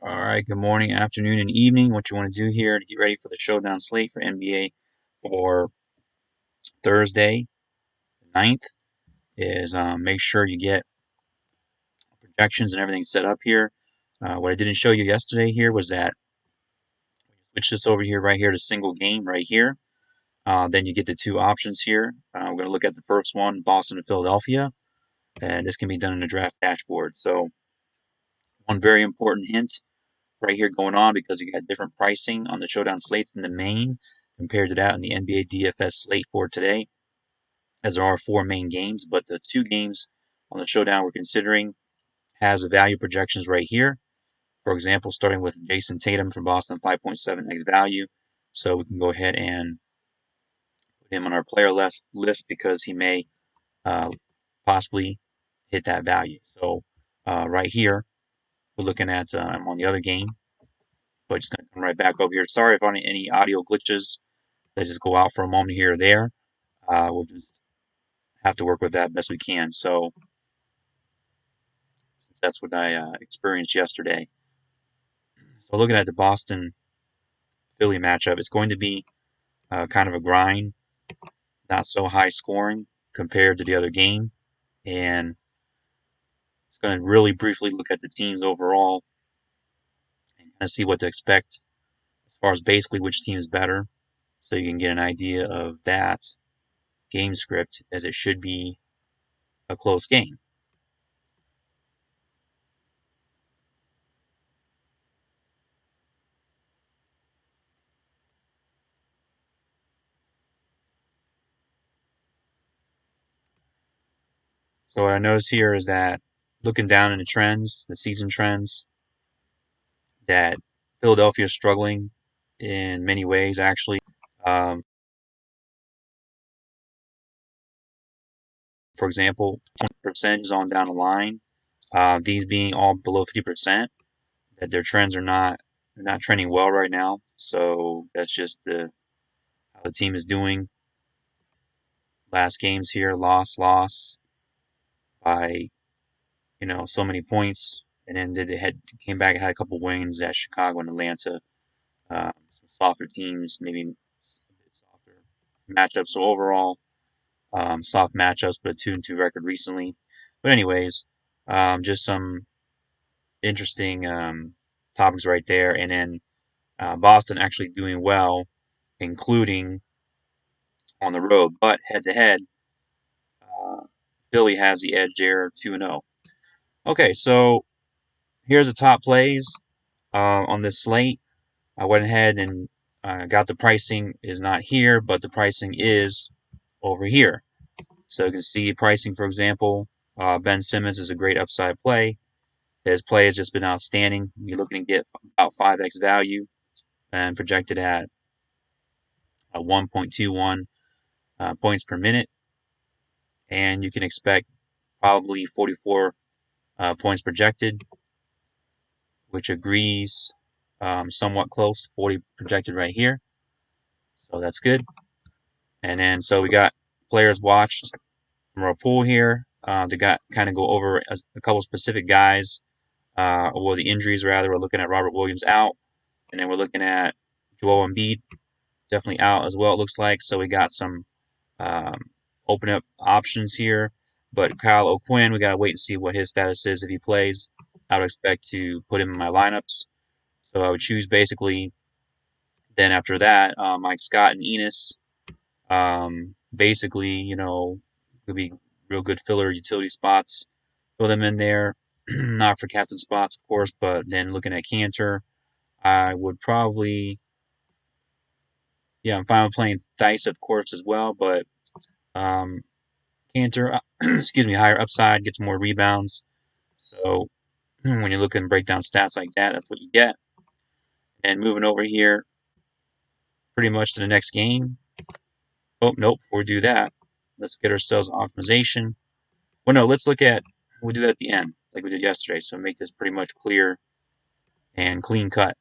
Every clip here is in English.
All right, good morning, afternoon, and evening. What you want to do here to get ready for the showdown slate for NBA for Thursday, the 9th, is make sure you get projections and everything set up here. What I didn't show you yesterday here was that switch this over here, right here, to single game right here. Then you get the two options here. We're going to look at the first one, Boston and Philadelphia, and this can be done in the draft dashboard. So one very important hint right here going on, because you got different pricing on the showdown slates in the main compared to that in the NBA DFS slate for today, as there are four main games, but the two games on the showdown we're considering has the value projections right here. For example, starting with Jason Tatum from Boston, 5.7x value. So we can go ahead and put him on our player list because he may uh, possibly hit that value. So right here, we're looking at I'm on the other game, but just going to come right back over here. Sorry if any audio glitches. They just go out for a moment here or there. We'll just have to work with that best we can. So that's what I experienced yesterday. So looking at the Boston Philly matchup, it's going to be kind of a grind, not so high scoring compared to the other game, and it's going to really briefly look at the teams overall and kind of see what to expect as far as basically which team is better, so you can get an idea of that game script, as it should be a close game. So what I notice here is that, looking down in the trends, the season trends, that Philadelphia is struggling in many ways, actually. Um, for example, percentages on down the line, these being all below 50%, that their trends are not trending well right now. So that's just how the team is doing. Last games here, loss by so many points, and then they came back and had a couple wins at Chicago and Atlanta. Some softer teams, maybe a bit softer matchups. So overall, soft matchups, but a 2-2 record recently. But anyways, just some interesting topics right there. And then Boston actually doing well, including on the road. But head to head, Philly has the edge there, 2-0. Okay, so here's the top plays on this slate. I went ahead and got the pricing is not here, but the pricing is over here. So you can see pricing, for example, Ben Simmons is a great upside play. His play has just been outstanding. You're looking to get about 5x value and projected at 1.21 points per minute. And you can expect probably 44 points projected, which agrees somewhat close. 40 projected right here. So that's good. And then so we got players watched from our pool here. To kind of go over a couple specific guys, or the injuries rather. We're looking at Robert Williams out, and then we're looking at Joel Embiid definitely out as well, it looks like. So we got some um, open up options here. But Kyle O'Quinn, we got to wait and see what his status is if he plays. I would expect to put him in my lineups. So I would choose basically then after that, Mike Scott and Enos. Basically, could be real good filler utility spots. Throw them in there. Not for captain spots, of course, but then looking at Cantor, I would probably, yeah, I'm fine with playing Dice, of course, as well, but um, Cantor, excuse me, higher upside, gets more rebounds. So when you look and break down stats like that, that's what you get. And moving over here, pretty much to the next game. Oh, nope, before we do that, let's get ourselves optimization. Well, no, we'll do that at the end, like we did yesterday. So make this pretty much clear and clean cut.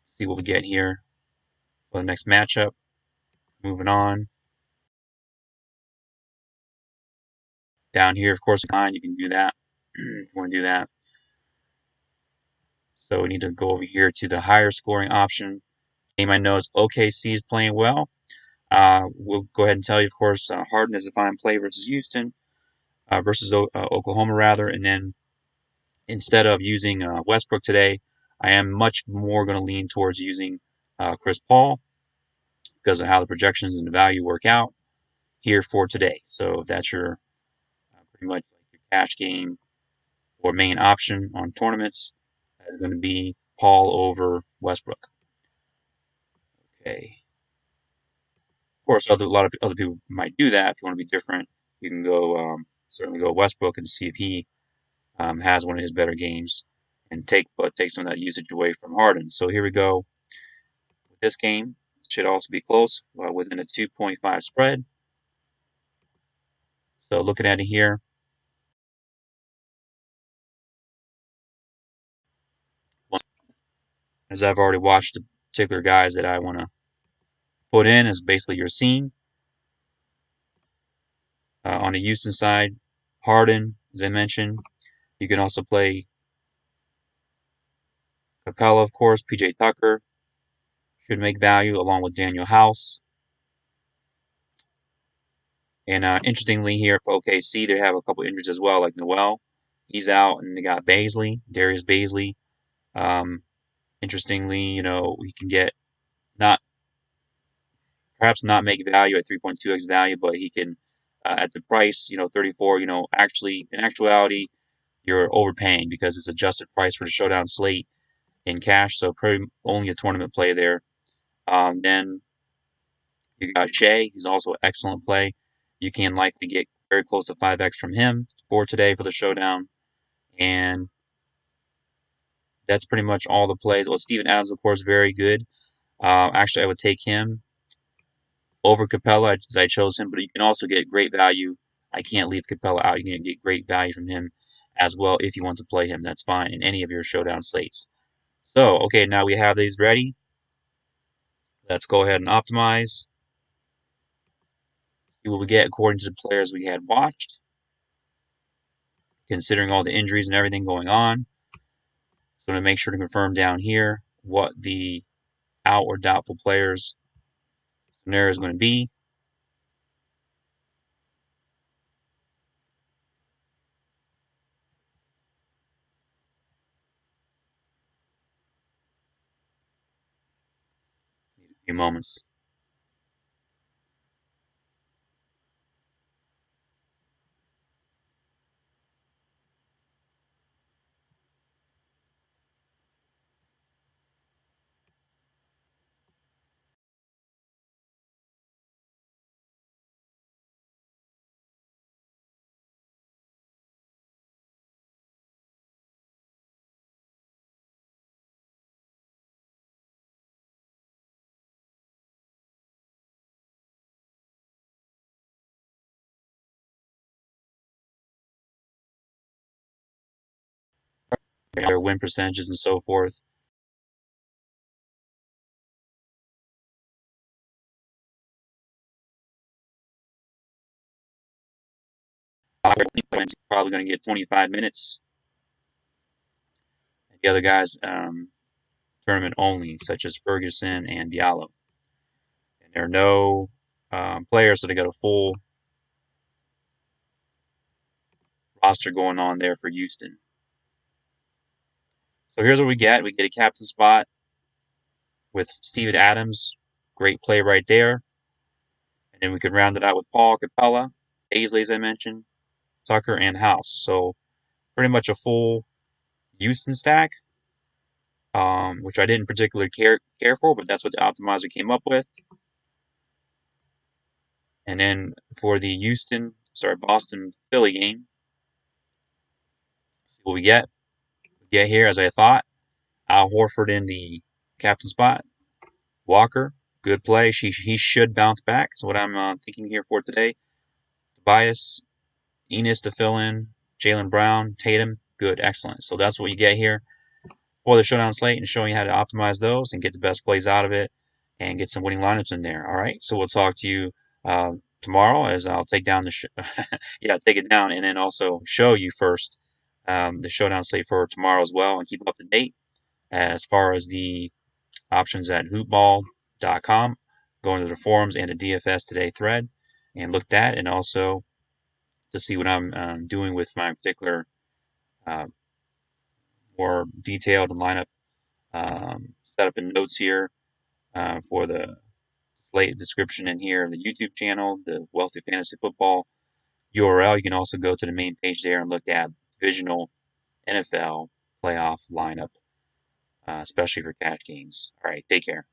See what we get here for the next matchup. Moving on. Down here, of course, you can do that if you want to do that. So we need to go over here to the higher scoring option. Game I know is OKC is playing well. We'll go ahead and tell you, of course, Harden is a fine play versus Houston, versus Oklahoma rather. And then instead of using Westbrook today, I am much more going to lean towards using Chris Paul because of how the projections and the value work out here for today. So that's your pretty much like your cash game or main option on tournaments. That is going to be Paul over Westbrook. Okay. Of course, a lot of other people might do that. If you want to be different, you can go certainly go Westbrook and see if he has one of his better games and take some of that usage away from Harden. So here we go with this game. It should also be close, within a 2.5 spread. So looking at it here, as I've already watched the particular guys that I want to put in as basically your scene. On the Houston side, Harden, as I mentioned. You can also play Capella, of course. PJ Tucker should make value along with Daniel House. And interestingly, here for OKC, they have a couple injuries as well, like Noel. He's out, and they got Darius Baisley. Um, interestingly, he can get not perhaps not make value at 3.2x value, but he can at the price, 34. Actually, in actuality, you're overpaying because it's adjusted price for the showdown slate in cash, so probably only a tournament play there. Then you got Shea, he's also an excellent play. You can likely get very close to 5x from him for today for the showdown. And that's pretty much all the plays. Well, Steven Adams, of course, very good. Actually, I would take him over Capella as I chose him, but you can also get great value. I can't leave Capella out. You can get great value from him as well if you want to play him. That's fine in any of your showdown slates. So, okay, now we have these ready. Let's go ahead and optimize. See what we get according to the players we had watched, considering all the injuries and everything going on. So I'm going to make sure to confirm down here what the out or doubtful players scenario is going to be. Need a few moments. Their win percentages and so forth. Probably going to get 25 minutes. The other guys, tournament only, such as Ferguson and Diallo. And there are no players that have got a full roster going on there for Houston. So here's what we get. We get a captain spot with Steven Adams. Great play right there. And then we could round it out with Paul, Capella, Aisley, as I mentioned, Tucker, and House. So pretty much a full Houston stack, which I didn't particularly care for, but that's what the optimizer came up with. And then for the Boston Philly game, see what we get. We get here, as I thought, Al Horford in the captain spot. Walker, good play. He should bounce back. That's what I'm thinking here for today. Tobias, Enos to fill in, Jaylen Brown, Tatum, good, excellent. So that's what you get here for the showdown slate and showing you how to optimize those and get the best plays out of it and get some winning lineups in there. All right. So we'll talk to you tomorrow as I'll take down take it down and then also show you first the showdown slate for tomorrow as well and keep up to date. As far as the options at hoopball.com, go into the forums and the DFS today thread and look at that, and also to see what I'm doing with my particular uh, more detailed lineup setup and notes here for the slate description in here, the YouTube channel, the Wealthy Fantasy Football URL. You can also go to the main page there and look at divisional NFL playoff lineup, especially for cash games. All right, take care.